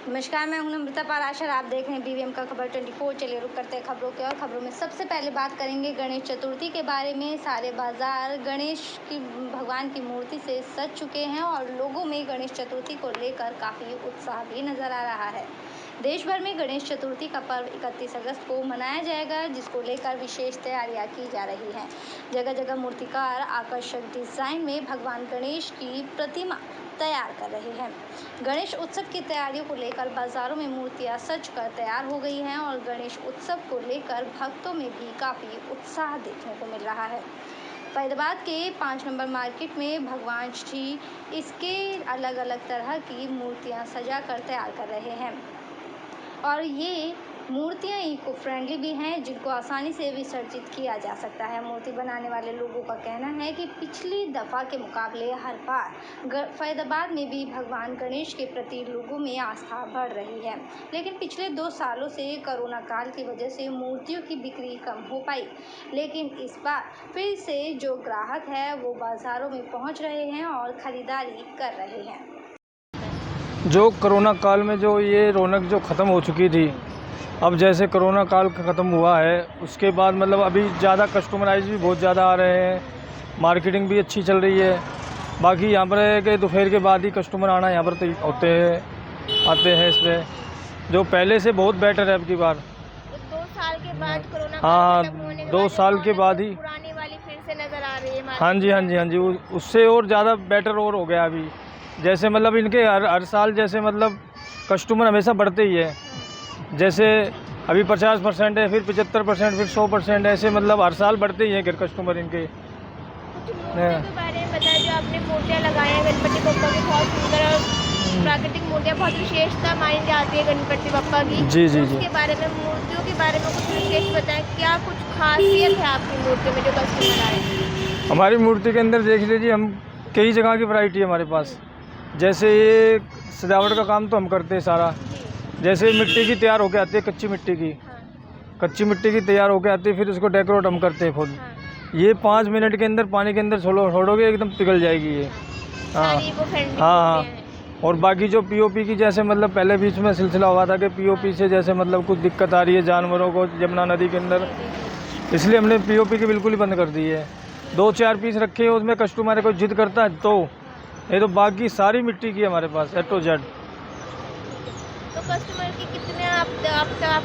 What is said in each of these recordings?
नमस्कार, मैं हूं नम्रता पाराशर। आप देख रहे हैं बीवीएम का खबर 24। चलिए रुक करते हैं खबरों के। और खबरों में सबसे पहले बात करेंगे गणेश चतुर्थी के बारे में। सारे बाजार गणेश की भगवान की मूर्ति से सज चुके हैं और लोगों में गणेश चतुर्थी को लेकर काफ़ी उत्साह भी नज़र आ रहा है। देश भर में गणेश चतुर्थी का पर्व 31 अगस्त को मनाया जाएगा, जिसको लेकर विशेष तैयारियां की जा रही हैं। जगह जगह मूर्तिकार आकर्षक डिजाइन में भगवान गणेश की प्रतिमा तैयार कर रहे हैं। गणेश उत्सव की तैयारियों को लेकर बाजारों में मूर्तियां सज कर तैयार हो गई हैं और गणेश उत्सव को लेकर भक्तों में भी काफ़ी उत्साह देखने को मिल रहा है। फरीदाबाद के 5 नंबर मार्केट में भगवान श्री इसके अलग अलग तरह की मूर्तियां सजा कर तैयार कर रहे हैं और ये मूर्तियां इको फ्रेंडली भी हैं, जिनको आसानी से विसर्जित किया जा सकता है। मूर्ति बनाने वाले लोगों का कहना है कि पिछली दफ़ा के मुकाबले हर बार फरीदाबाद में भी भगवान गणेश के प्रति लोगों में आस्था बढ़ रही है, लेकिन पिछले 2 सालों से कोरोना काल की वजह से मूर्तियों की बिक्री कम हो पाई। लेकिन इस बार फिर से जो ग्राहक है वो बाज़ारों में पहुंच रहे हैं और ख़रीदारी कर रहे हैं। जो कोरोना काल में जो ये रौनक जो ख़त्म हो चुकी थी, अब जैसे कोरोना काल ख़त्म हुआ है उसके बाद मतलब अभी ज़्यादा कस्टमराइज भी बहुत ज़्यादा आ रहे हैं, मार्केटिंग भी अच्छी चल रही है। बाकी यहाँ पर है कि दोपहर के बाद ही कस्टमर आना यहाँ पर आते हैं इस पर, जो पहले से बहुत बेटर है अब की बार। 2 साल के बाद कोरोना हाँ, खत्म होने के 2 बाद साल के बाद ही पुरानी वाली फिर से नज़र आ रही है। हाँ जी उससे और ज़्यादा बेटर और हो गया अभी। जैसे मतलब इनके हर साल जैसे मतलब कस्टमर हमेशा बढ़ते ही है। जैसे अभी 50% है, फिर 75%, फिर 100%, ऐसे मतलब हर साल बढ़ते ही हैं घर कस्टमर इनके। कुछ मूर्तियों के बारे में बताया, जो आपने मूर्तियाँ लगाई हैं गणपति बप्पा की, बहुत सुंदर और प्राकृतिक मूर्तियाँ, बहुत विशेषता मानी जाती है गणपति बप्पा की। जी उसके बारे में, मूर्तियों के बारे में कुछ विशेष बताएं, क्या कुछ खासियत है आपकी मूर्ति में जो कस्टमर आए? हमारी मूर्ति के अंदर देख लीजिए, हम कई जगह की वैरायटी है हमारे पास। जैसे ये सजावट का काम तो हम करते हैं सारा। जैसे मिट्टी की तैयार होके आती है, कच्ची मिट्टी की, कच्ची मिट्टी की तैयार होके आती है, फिर उसको डेकोरेट हम करते हैं खुद। ये 5 मिनट के अंदर पानी के अंदर छोड़ोगे एकदम पिघल जाएगी ये। हाँ। और बाकी जो पीओपी की, जैसे मतलब पहले बीच में सिलसिला हुआ था कि पीओपी से जैसे मतलब कुछ दिक्कत आ रही है जानवरों को यमुना नदी के अंदर, इसलिए हमने पीओपी की बिल्कुल ही बंद कर दी है। 2-4 पीस रखे हैं, उसमें कस्टमर को जिद करता है तो, ये तो बाकी सारी मिट्टी की हमारे पास A to Z। तो कस्टमर की कितने आप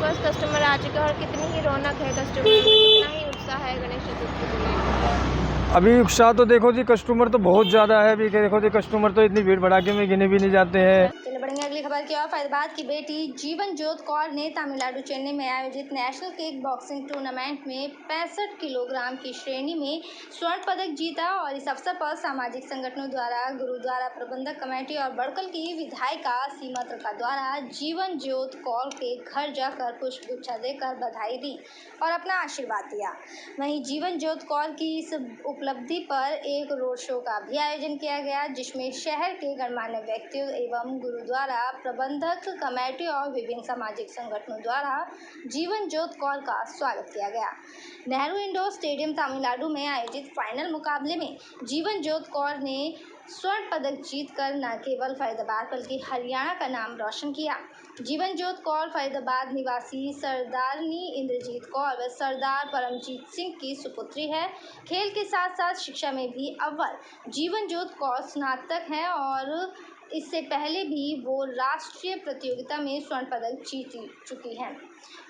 पास कस्टमर आ चुके हैं और कितनी ही रौनक है कस्टमर में, कितना ही उत्साह है गणेश चतुर्थी को लेकर? अभी उत्साह तो देखो जी, कस्टमर तो बहुत ज़्यादा है। अभी देखो जी, कस्टमर तो इतनी भीड़ भड़ाके में गिने भी नहीं जाते हैं। चलिए बढ़ेंगे अगली खबर की ओर। फरीदाबाद की बेटी जीवन ज्योत कौर ने तमिलनाडु चेन्नई में आयोजित नेशनल किक बॉक्सिंग टूर्नामेंट में 65 किलोग्राम की श्रेणी में स्वर्ण पदक जीता और इस अवसर पर सामाजिक संगठनों द्वारा, गुरुद्वारा प्रबंधक कमेटी और बड़कल की विधायिका सीमा त्रिखा द्वारा जीवन ज्योत कौर के घर जाकर पुष्पगुच्छा देकर बधाई दी और अपना आशीर्वाद दिया। वहीं जीवन ज्योत कौर की इस उपलब्धि पर एक रोड शो का भी आयोजन किया गया, जिसमें शहर के गणमान्य व्यक्तियों एवं गुरुद्वारा प्रबंधक कमेटी और विभिन्न सामाजिक संगठनों द्वारा जीवन ज्योत कौर का स्वागत किया गया। नेहरू इंडोर स्टेडियम तमिलनाडु में आयोजित फाइनल मुकाबले में जीवन ज्योत कौर ने स्वर्ण पदक जीतकर न केवल फरीदाबाद बल्कि हरियाणा का नाम रोशन किया। जीवन ज्योत कौर फरीदाबाद निवासी सरदारनी इंद्रजीत कौर व सरदार परमजीत सिंह की सुपुत्री है। खेल के साथ साथ शिक्षा में भी अव्वल जीवन ज्योत कौर स्नातक हैं और इससे पहले भी वो राष्ट्रीय प्रतियोगिता में स्वर्ण पदक जीत चुकी हैं।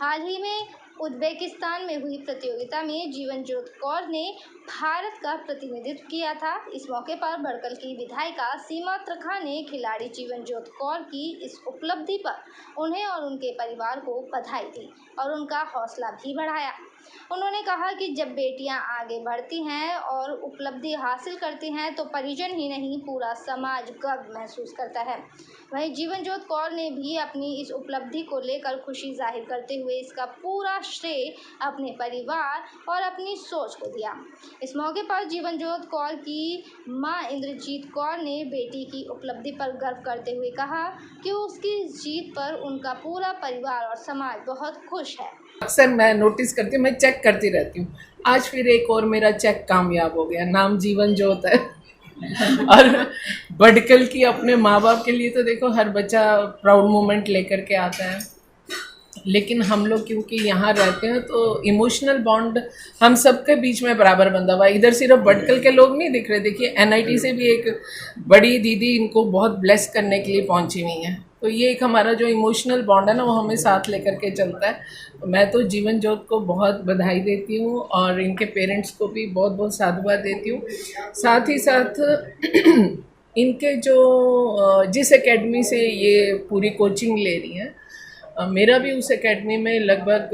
हाल ही में उज्बेकिस्तान में हुई प्रतियोगिता में जीवन ज्योत कौर ने भारत का प्रतिनिधित्व किया था। इस मौके पर बड़कल की विधायिका सीमा त्रिखा ने खिलाड़ी जीवन ज्योत कौर की इस उपलब्धि पर उन्हें और उनके परिवार को बधाई दी और उनका हौसला भी बढ़ाया। उन्होंने कहा कि जब बेटियां आगे बढ़ती हैं और उपलब्धि हासिल करती हैं तो परिजन ही नहीं पूरा समाज गर्व महसूस करता है। वहीं जीवन ज्योत कौर ने भी अपनी इस उपलब्धि को लेकर खुशी जाहिर करते हुए इसका पूरा श्रेय अपने परिवार और अपनी सोच को दिया। इस मौके पर जीवन ज्योत कौर की मां इंद्रजीत कौर ने बेटी की उपलब्धि पर गर्व करते हुए कहा कि उसकी जीत पर उनका पूरा परिवार और समाज बहुत खुश है। अक्सर मैं नोटिस करती हूँ, मैं चेक करती रहती हूँ। आज फिर एक और मेरा चेक कामयाब हो गया, नाम जीवन ज्योत है। और भटकल की अपने माँ बाप के लिए तो देखो हर बच्चा प्राउड मोमेंट लेकर के आता है, लेकिन हम लोग क्योंकि यहाँ रहते हैं तो इमोशनल बॉन्ड हम सबके बीच में बराबर बंधा हुआ है। इधर सिर्फ भटकल के लोग नहीं दिख रहे, देखिए एनआईटी से भी एक बड़ी दीदी इनको बहुत ब्लेस करने के लिए पहुँची हुई हैं। तो ये एक हमारा जो इमोशनल बॉन्ड है ना, वो हमें साथ लेकर के चलता है। मैं तो जीवन ज्योत को बहुत बधाई देती हूँ और इनके पेरेंट्स को भी बहुत बहुत साधुवाद देती हूँ। साथ ही साथ इनके जो जिस एकेडमी से ये पूरी कोचिंग ले रही हैं, मेरा भी उस एकेडमी में लगभग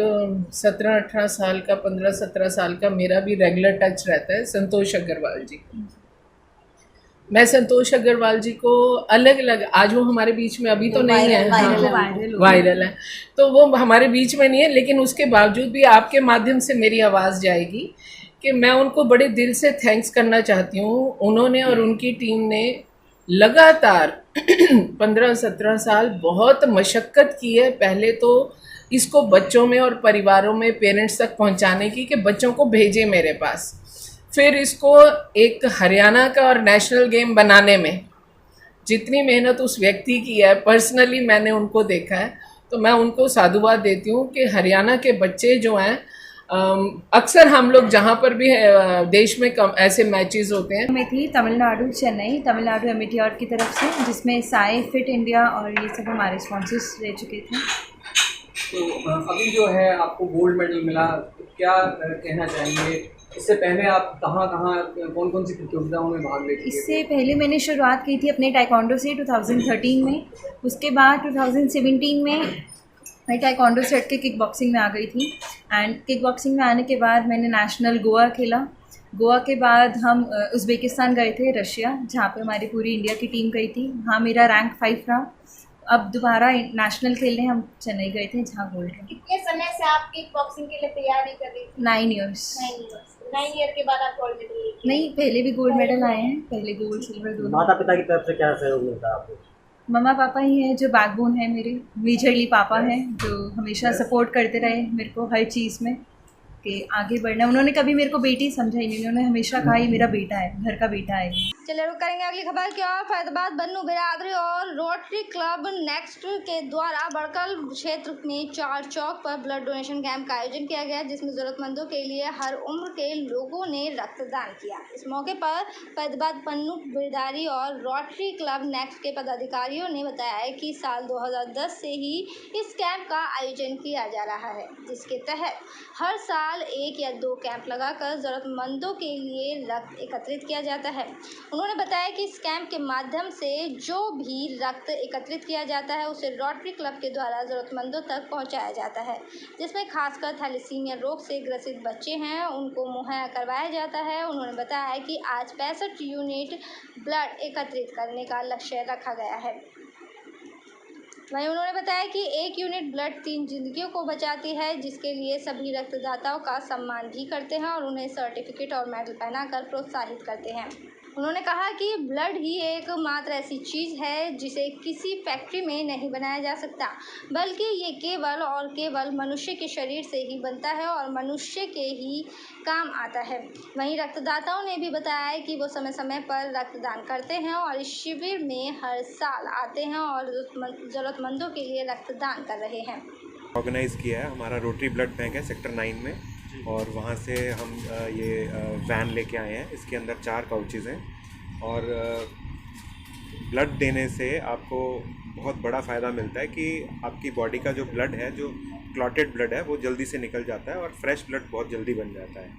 17-18 साल का, 15-17 साल का मेरा भी रेगुलर टच रहता है संतोष अग्रवाल जी। मैं संतोष अग्रवाल जी को अलग अलग, आज वो हमारे बीच में अभी तो नहीं है, वायरल है, तो वो हमारे बीच में नहीं है, लेकिन उसके बावजूद भी आपके माध्यम से मेरी आवाज़ जाएगी कि मैं उनको बड़े दिल से थैंक्स करना चाहती हूँ। उन्होंने और उनकी टीम ने लगातार 15-17 साल बहुत मशक्क़त की है। पहले तो इसको बच्चों में और परिवारों में पेरेंट्स तक पहुंचाने की कि बच्चों को भेजे मेरे पास, फिर इसको एक हरियाणा का और नेशनल गेम बनाने में जितनी मेहनत उस व्यक्ति की है, पर्सनली मैंने उनको देखा है, तो मैं उनको साधुवाद देती हूँ कि हरियाणा के बच्चे जो हैं, अक्सर हम लोग जहाँ पर भी देश में कम ऐसे मैचेस होते हैं। मैं थी तमिलनाडु, चेन्नई, तमिलनाडु एमटीआर की तरफ से, जिसमें साई फिट इंडिया और ये सब हमारे स्पॉन्सर्स रह चुके थे। तो अभी जो है आपको गोल्ड मेडल मिला, तो क्या कहना चाहेंगे? इससे पहले आप कहाँ कौन कौन सी प्रतियोगिताओं में भाग लेते थे? इससे पहले मैंने शुरुआत की थी अपने टाइकोंडो से 2013 में। उसके बाद 2017 में मैं टाइकोंडो से हट के किक बॉक्सिंग में आ गई थी। एंड किक बॉक्सिंग में आने के बाद मैंने नेशनल गोवा खेला। गोवा के बाद हम उज़्बेकिस्तान गए थे, रशिया, जहाँ पे हमारी पूरी इंडिया की टीम गई थी। वहाँ मेरा रैंक 5 रहा। अब दोबारा नेशनल खेलने हम चेन्नई गए थे, जहाँ गोल्ड रहा। कितने समय से आप किक बॉक्सिंग के लिए तैयारी कर रही थी? 9 ईयर्स। 9 ईयर के बाद आप गोल्ड मेडल लेके? नहीं, पहले भी गोल्ड मेडल आए हैं, पहले गोल्ड सिल्वर दोनों। माता पिता की तरफ से क्या सहयोग मिलता है आपको? मम्मा पापा ही हैं जो बैकबोन है मेरे। मेजरली पापा हैं जो हमेशा सपोर्ट करते रहे मेरे को हर चीज़ में कि आगे बढ़ना। उन्होंने कभी मेरे को बेटी समझा ही नहीं, उन्होंने हमेशा कहा ये मेरा बेटा है, घर का बेटा है। चलिए रुक करेंगे अगली खबर की ओर। फैजाबाद बन्नू बिरादरी और रोटरी क्लब नेक्स्ट के द्वारा बड़कल क्षेत्र में 4 चौक पर ब्लड डोनेशन कैंप का आयोजन किया गया, जिसमें ज़रूरतमंदों के लिए हर उम्र के लोगों ने रक्तदान किया। इस मौके पर फैजाबाद बन्नू बिरादरी और रोटरी क्लब नेक्स्ट के पदाधिकारियों ने बताया है कि साल 2010 से ही इस कैंप का आयोजन किया जा रहा है, जिसके तहत हर साल 1 या 2 कैंप लगाकर ज़रूरतमंदों के लिए रक्त एकत्रित किया जाता है। उन्होंने बताया कि इस कैंप के माध्यम से जो भी रक्त एकत्रित किया जाता है उसे रोटरी क्लब के द्वारा ज़रूरतमंदों तक पहुंचाया जाता है, जिसमें खासकर थैलेसीमिया रोग से ग्रसित बच्चे हैं उनको मुहैया करवाया जाता है। उन्होंने बताया कि आज 65 यूनिट ब्लड एकत्रित करने का लक्ष्य रखा गया है। वहीं उन्होंने बताया कि 1 यूनिट ब्लड 3 जिंदगियों को बचाती है, जिसके लिए सभी रक्तदाताओं का सम्मान भी करते हैं और उन्हें सर्टिफिकेट और मेडल पहनाकर प्रोत्साहित करते हैं। उन्होंने कहा कि ब्लड ही एकमात्र ऐसी चीज़ है जिसे किसी फैक्ट्री में नहीं बनाया जा सकता, बल्कि ये केवल और केवल मनुष्य के शरीर से ही बनता है और मनुष्य के ही काम आता है। वहीं रक्तदाताओं ने भी बताया है कि वो समय समय पर रक्तदान करते हैं और इस शिविर में हर साल आते हैं और ज़रूरतमंदों के लिए रक्तदान कर रहे हैं। ऑर्गेनाइज़ किया है हमारा रोटरी ब्लड बैंक है सेक्टर 9 में, और वहाँ से हम ये वैन लेके आए हैं। इसके अंदर 4 काउचेज़ हैं और ब्लड देने से आपको बहुत बड़ा फ़ायदा मिलता है कि आपकी बॉडी का जो ब्लड है, जो क्लॉटेड ब्लड है, वो जल्दी से निकल जाता है और फ्रेश ब्लड बहुत जल्दी बन जाता है।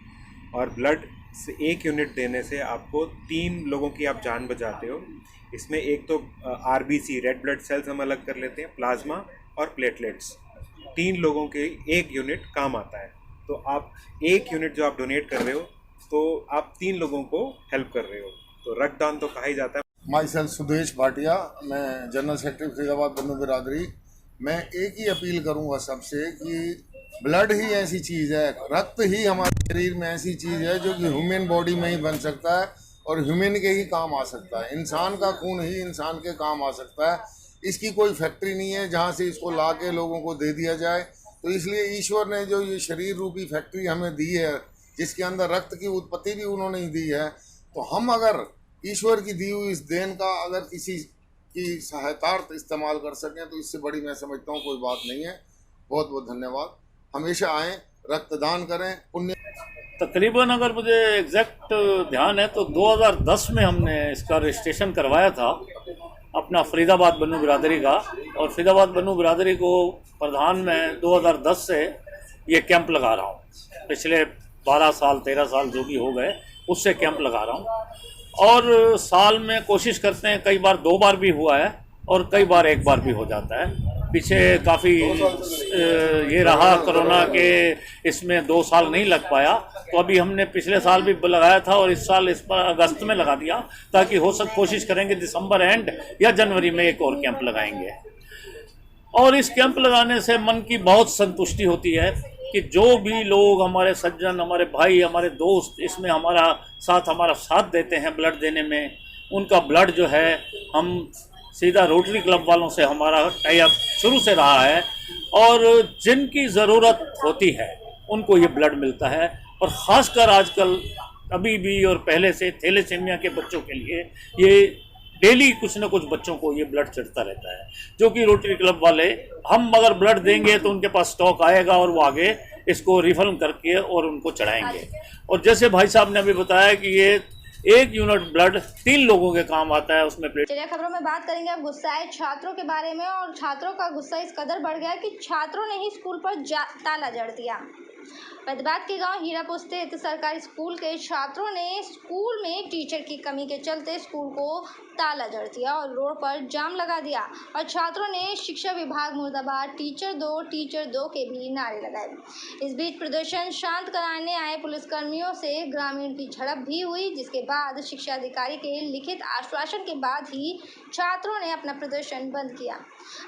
और ब्लड से 1 यूनिट देने से आपको 3 लोगों की आप जान बचाते हो। इसमें एक तो RBC रेड ब्लड सेल्स हम अलग कर लेते हैं, प्लाज्मा और प्लेटलेट्स, 3 लोगों के 1 यूनिट काम आता है। तो आप 1 यूनिट जो आप डोनेट कर रहे हो तो आप 3 लोगों को हेल्प कर रहे हो, तो रक्तदान तो कहा ही जाता है। माई सेल्फ सुदेश भाटिया, मैं जनरल सेक्रेटरी फैजाबाद बन्नू बिरादरी। मैं एक ही अपील करूंगा सबसे कि ब्लड ही ऐसी चीज़ है, रक्त ही हमारे शरीर में ऐसी चीज़ है जो कि ह्यूमन बॉडी में ही बन सकता है और ह्यूमन के ही काम आ सकता है। इंसान का खून ही इंसान के काम आ सकता है। इसकी कोई फैक्ट्री नहीं है जहाँ से इसको ला के लोगों को दे दिया जाए। तो इसलिए ईश्वर ने जो ये शरीर रूपी फैक्ट्री हमें दी है, जिसके अंदर रक्त की उत्पत्ति भी उन्होंने ही दी है, तो हम अगर ईश्वर की दी हुई इस देन का अगर किसी की सहायतार्थ इस्तेमाल कर सकें तो इससे बड़ी मैं समझता हूँ कोई बात नहीं है। बहुत बहुत धन्यवाद। हमेशा आएँ, रक्तदान करें, पुण्य। तकरीबन अगर मुझे एग्जैक्ट ध्यान है तो 2010 में हमने इसका रजिस्ट्रेशन करवाया था अपना फरीदाबाद बन्नू बिरादरी का, और फरीदाबाद बन्नू बिरादरी को प्रधान में 2010 से ये कैंप लगा रहा हूँ। पिछले 12 साल 13 साल जो भी हो गए उससे कैंप लगा रहा हूँ, और साल में कोशिश करते हैं, कई बार 2 बार भी हुआ है और कई बार 1 बार भी हो जाता है। पीछे काफ़ी ये रहा कोरोना के, इसमें 2 साल नहीं लग पाया, तो अभी हमने पिछले साल भी लगाया था और इस साल इस पर अगस्त में लगा दिया, ताकि हो सक कोशिश करेंगे दिसंबर एंड या जनवरी में एक और कैंप लगाएंगे। और इस कैंप लगाने से मन की बहुत संतुष्टि होती है कि जो भी लोग हमारे सज्जन, हमारे भाई, हमारे दोस्त इसमें हमारा साथ देते हैं ब्लड देने में, उनका ब्लड जो है हम सीधा रोटरी क्लब वालों से हमारा टाई अप शुरू से रहा है, और जिनकी ज़रूरत होती है उनको ये ब्लड मिलता है। और ख़ासकर आजकल अभी भी और पहले से थैलेसीमिया के बच्चों के लिए ये डेली कुछ न कुछ बच्चों को ये ब्लड चढ़ता रहता है, जो कि रोटरी क्लब वाले, हम अगर ब्लड देंगे तो उनके पास स्टॉक आएगा और वो आगे इसको रिफिल करके और उनको चढ़ाएंगे। और जैसे भाई साहब ने अभी बताया कि ये 1 यूनिट ब्लड 3 लोगों के काम आता है उसमें। चलिए खबरों में बात करेंगे अब गुस्साए छात्रों के बारे में। और छात्रों का गुस्सा इस कदर बढ़ गया कि छात्रों ने ही स्कूल पर ताला जड़ दिया। फैजाबाद के गांव हीरापुर स्थित सरकारी स्कूल के छात्रों ने स्कूल में टीचर की कमी के चलते स्कूल को ताला जड़ दिया और रोड पर जाम लगा दिया, और छात्रों ने शिक्षा विभाग मुर्दाबाद, टीचर दो के भी नारे लगाए। इस बीच प्रदर्शन शांत कराने आए पुलिसकर्मियों से ग्रामीण की झड़प भी हुई, जिसके बाद शिक्षा अधिकारी के लिखित आश्वासन के बाद ही छात्रों ने अपना प्रदर्शन बंद किया।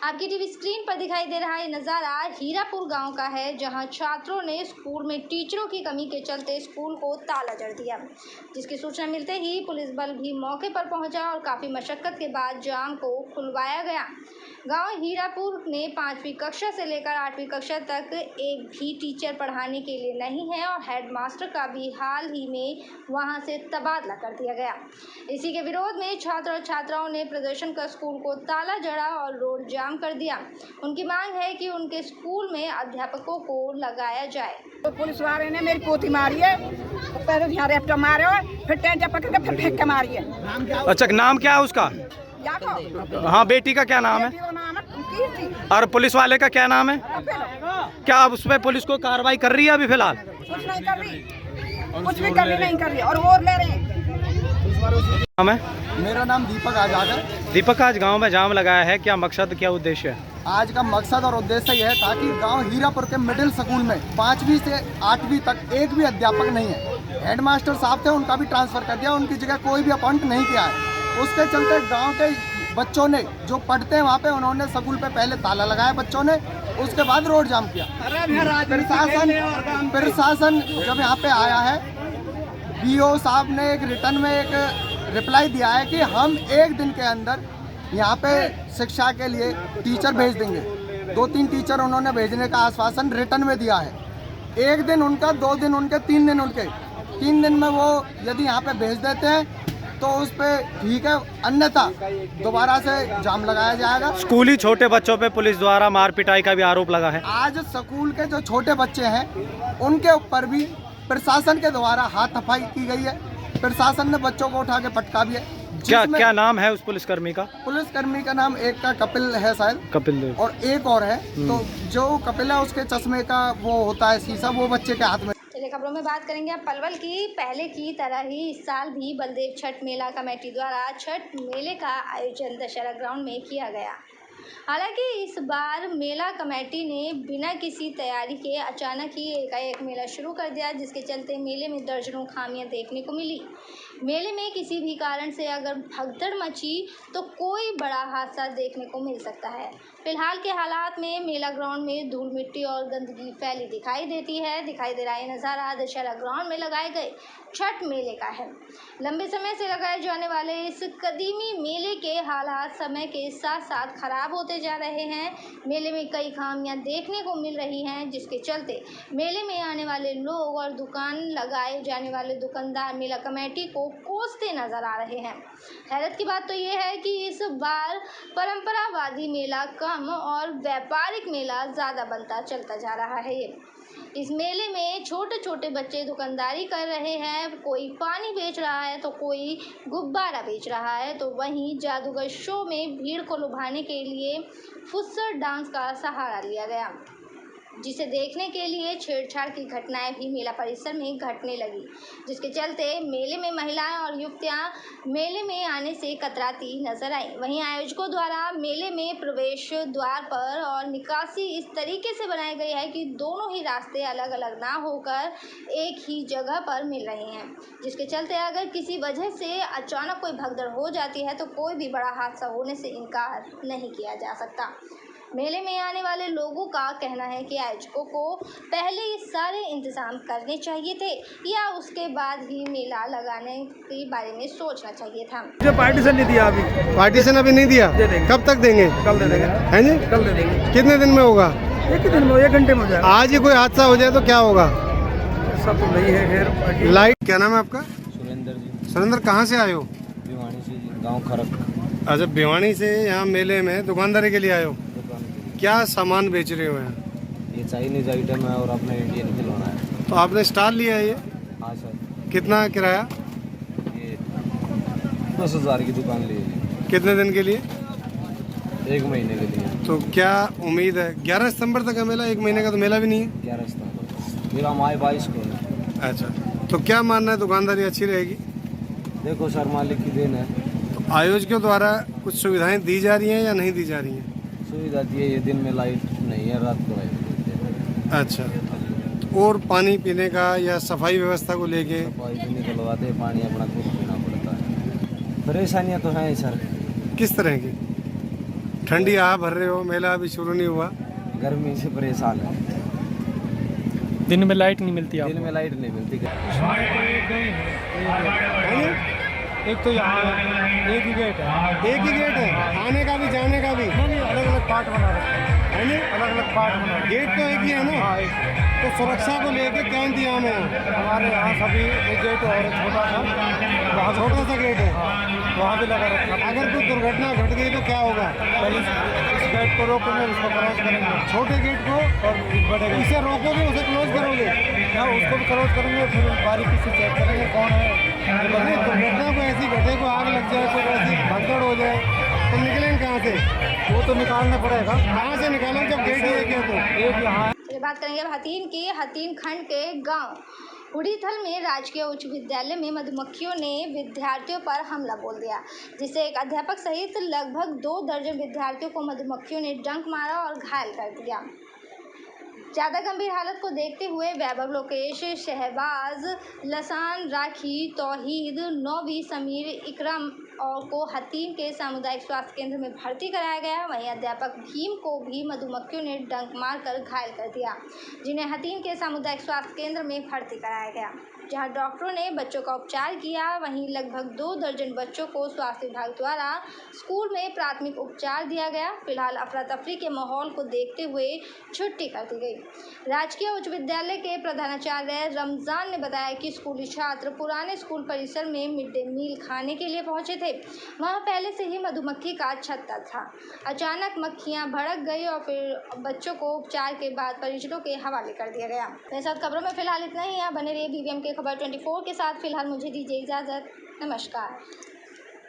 आपकी टीवी स्क्रीन पर दिखाई दे रहा ये नज़ारा हीरापुर गांव का है, जहां छात्रों ने स्कूल में टीचरों की कमी के चलते स्कूल को ताला जड़ दिया, जिसकी सूचना मिलते ही पुलिस बल भी मौके पर पहुंचा और काफ़ी मशक्कत के बाद जाम को खुलवाया गया। गांव हीरापुर में 5वीं कक्षा से लेकर 8वीं कक्षा तक एक भी टीचर पढ़ाने के लिए नहीं है, और हेडमास्टर का भी हाल ही में वहां से तबादला कर दिया गया। इसी के विरोध में छात्र और छात्राओं ने प्रदर्शन कर स्कूल को ताला जड़ा और रोड जाम कर दिया। उनकी मांग है कि उनके स्कूल में अध्यापकों को लगाया जाए। तो पुलिस वाले ने मेरी पोती मारी है, पहले यहाँ रेफ्ट मारे हो, फिर टेंट पकड़ के फिर फेंक के मारी है। अच्छा, नाम क्या है उसका? हाँ, बेटी का क्या नाम है? और पुलिस वाले का क्या नाम है? क्या अब उस पर पुलिस को कार्रवाई कर रही है अभी फिलहाल? कुछ नहीं कर रही, कुछ भी नहीं कर रही, और वो ले रहे हैं। नाम है? मेरा नाम दीपक आजाद है। दीपक, आज गांव में जाम लगाया है, क्या मकसद, क्या उद्देश्य है? आज का मकसद और उद्देश्य यह था कि गांव हीरापुर के मिडिल स्कूल में 5वीं से 8वीं तक एक भी अध्यापक नहीं है। हेडमास्टर साहब थे, उनका भी ट्रांसफ़र कर दिया, उनकी जगह कोई भी अपॉइंट नहीं किया है। उसके चलते गांव के बच्चों ने जो पढ़ते हैं वहाँ पे, उन्होंने स्कूल पे पहले ताला लगाया बच्चों ने, उसके बाद रोड जाम किया। प्रशासन जब यहाँ पे आया है, BO साहब ने एक रिटर्न में एक रिप्लाई दिया है कि हम 1 दिन के अंदर यहाँ पे शिक्षा के लिए टीचर भेज देंगे। 2-3 टीचर उन्होंने भेजने का आश्वासन रिटर्न में दिया है। 1 दिन उनका, 2 दिन उनके, 3 दिन उनके। 3 दिन में वो यदि यहाँ पे भेज देते हैं तो उस पर ठीक है, अन्यथा दोबारा से जाम लगाया जाएगा। स्कूली छोटे बच्चों पे पुलिस द्वारा मार पिटाई का भी आरोप लगा है। आज स्कूल के जो छोटे बच्चे हैं उनके ऊपर भी प्रशासन के द्वारा हाथापाई की गई है। प्रशासन ने बच्चों को उठा के पटका भी है। क्या नाम है उस पुलिसकर्मी का? पुलिसकर्मी का नाम एक का कपिल है शायद, कपिल देव, और एक और है। तो जो कपिल है उसके चश्मे का वो होता है शीशा, वो बच्चे के हाथ में। चलिए खबरों में बात करेंगे अब पलवल की। पहले की तरह ही इस साल भी बलदेव छठ मेला कमेटी द्वारा छठ मेले का आयोजन दशहरा ग्राउंड में किया गया। हालांकि इस बार मेला कमेटी ने बिना किसी तैयारी के अचानक ही एकाएक मेला शुरू कर दिया, जिसके चलते मेले में दर्जनों खामियां देखने को मिली। मेले में किसी भी कारण से अगर भगदड़ मची तो कोई बड़ा हादसा देखने को मिल सकता है। फिलहाल के हालात में मेला ग्राउंड में धूल मिट्टी और गंदगी फैली दिखाई देती है। दिखाई दे रहा है नज़ारा दशहरा ग्राउंड में लगाए गए छठ मेले का है। लंबे समय से लगाए जाने वाले इस कदीमी मेले के हालात समय के साथ साथ खराब होते जा रहे हैं। मेले में कई खामियां देखने को मिल रही हैं, जिसके चलते मेले में आने वाले लोग और दुकान लगाए जाने वाले दुकानदार मेला कमेटी को कोसते नजर आ रहे हैं। हैरत की बात तो ये है कि इस बार परंपरावादी मेला कम और व्यापारिक मेला ज़्यादा बनता चलता जा रहा है। इस मेले में छोटे छोटे बच्चे दुकानदारी कर रहे हैं। कोई पानी बेच रहा है तो कोई गुब्बारा बेच रहा है, तो वहीं जादूगर शो में भीड़ को लुभाने के लिए फुस्सर डांस का सहारा लिया गया, जिसे देखने के लिए छेड़छाड़ की घटनाएं भी मेला परिसर में घटने लगी, जिसके चलते मेले में महिलाएं और युवतियां मेले में आने से कतराती नजर आई। वहीं आयोजकों द्वारा मेले में प्रवेश द्वार पर और निकासी इस तरीके से बनाई गई है कि दोनों ही रास्ते अलग अलग ना होकर एक ही जगह पर मिल रहे हैं, जिसके चलते अगर किसी वजह से अचानक कोई भगदड़ हो जाती है तो कोई भी बड़ा हादसा होने से इनकार नहीं किया जा सकता। मेले में आने वाले लोगों का कहना है कि आयोजकों को पहले ये सारे इंतजाम करने चाहिए थे या उसके बाद ही मेला लगाने के बारे में सोचना चाहिए था। मुझे पार्टीशन नहीं दिया अभी। पार्टीशन अभी नहीं दिया, कब तक देंगे? कल दे देंगे। हैं जी? कल दे देंगे। कितने दिन में होगा? एक ही दिन में, 1 घंटे में हो जाएगा। आज ही कोई हादसा हो जाए तो क्या होगा? सब तो नहीं है। खैर लाइट, क्या नाम है आपका? सुरेंद्र जी। सुरेंद्र, कहाँ से आए हो? भिवानी से जी, गाँव खरक। अच्छा, भिवानी से यहाँ मेले में दुकानदारी के लिए आए हो? क्या सामान बेच रहे हो यहाँ? ये चाइनीज आइटम है और अपना इंडियन खिलौना है। तो आपने स्टॉल लिया है ये? हाँ सर। कितना किराया? ये 10,000 की दुकान ली है। कितने दिन के लिए? 1 महीने के लिए। तो क्या उम्मीद है? 11 सितंबर तक है मेला, 1 महीने का तो मेला भी नहीं है। 11 सितंबर मेरा माई 22 को है। अच्छा, तो क्या मानना है, दुकानदारी अच्छी रहेगी? देखो सर, मालिक की देन है। तो आयोजकों द्वारा कुछ सुविधाएं दी जा रही हैं या नहीं दी जा रही हैं? सुविधा दी है, ये दिन में लाइट नहीं है, रात को लाइट। अच्छा, और पानी पीने का या सफाई व्यवस्था को लेके? सफाई भी निकलवाते हैं, पानी अपना खुद पीना पड़ता है। परेशानियाँ तो हैं सर। किस तरह की? ठंडी आ भर रहे हो, मेला अभी शुरू नहीं हुआ। गर्मी से परेशान है। दिन में लाइट नहीं मिलती। दिन में लाइट नहीं मिलती। एक तो यहाँ एक ही गेट है। एक ही गेट है, आने का भी जाने का भी? नहीं, अलग अलग पार्ट बना रखा है नहीं, अलग अलग पार्ट बना। गेट तो एक ही है ना? तो सुरक्षा को लेके क्या इंतजाम है? हमारे यहाँ सभी एक गेट और छोटा सा, वहाँ छोटा सा गेट है, वहाँ भी लगा रखा है। अगर कोई दुर्घटना घट गई तो क्या होगा? इस गेट को रोकेंगे, उसको क्रॉस करेंगे, छोटे गेट को, और बड़े गेट इसे रोकोगे, उसे क्लोज करोगे? हाँ, उसको भी क्लोज करेंगे, फिर बारीकी से चेक करेंगे कौन है। दुर्घटना को ऐसी घटे को आग लग जाए, तो ऐसी भगदड़ हो जाए तो निकलेंगे कहाँ से? वो तो निकालना पड़ेगा। कहाँ से निकालें जब गेट ही है? तो एक यहाँ। बात करेंगे हथीन की। हथीन खंड के गांव हुड़ीथल में राजकीय उच्च विद्यालय में मधुमक्खियों ने विद्यार्थियों पर हमला बोल दिया, जिससे एक अध्यापक सहित लगभग 2 दर्जन विद्यार्थियों को मधुमक्खियों ने डंक मारा और घायल कर दिया। ज़्यादा गंभीर हालत को देखते हुए वैभव, लोकेश, शहबाज, लसान, राखी, तौहीद, नौवी, समीर, इकरम और को हथीन के सामुदायिक स्वास्थ्य केंद्र में भर्ती कराया गया। वहीं अध्यापक भीम को भी मधुमक्खियों ने डंक मारकर घायल कर दिया, जिन्हें हथीन के सामुदायिक स्वास्थ्य केंद्र में भर्ती कराया गया, जहां डॉक्टरों ने बच्चों का उपचार किया। वहीं लगभग 2 दर्जन बच्चों को स्वास्थ्य विभाग द्वारा स्कूल में प्राथमिक उपचार दिया गया। फिलहाल अफरा तफरी के माहौल को देखते हुए छुट्टी कर दी गई। राजकीय उच्च विद्यालय के प्रधानाचार्य रमजान ने बताया कि स्कूली छात्र पुराने स्कूल परिसर में मिड डे मील खाने के लिए पहुंचे थे। वहां पहले से ही मधुमक्खी का छत्ता था। अचानक मक्खियां भड़क गई और फिर बच्चों को उपचार के बाद परिजनों के हवाले कर दिया गया। मेरे साथ खबरों में फिलहाल इतना ही है। बने रहिए BVM के खबर 24 के साथ। फिलहाल मुझे दीजिए इजाज़त। नमस्कार।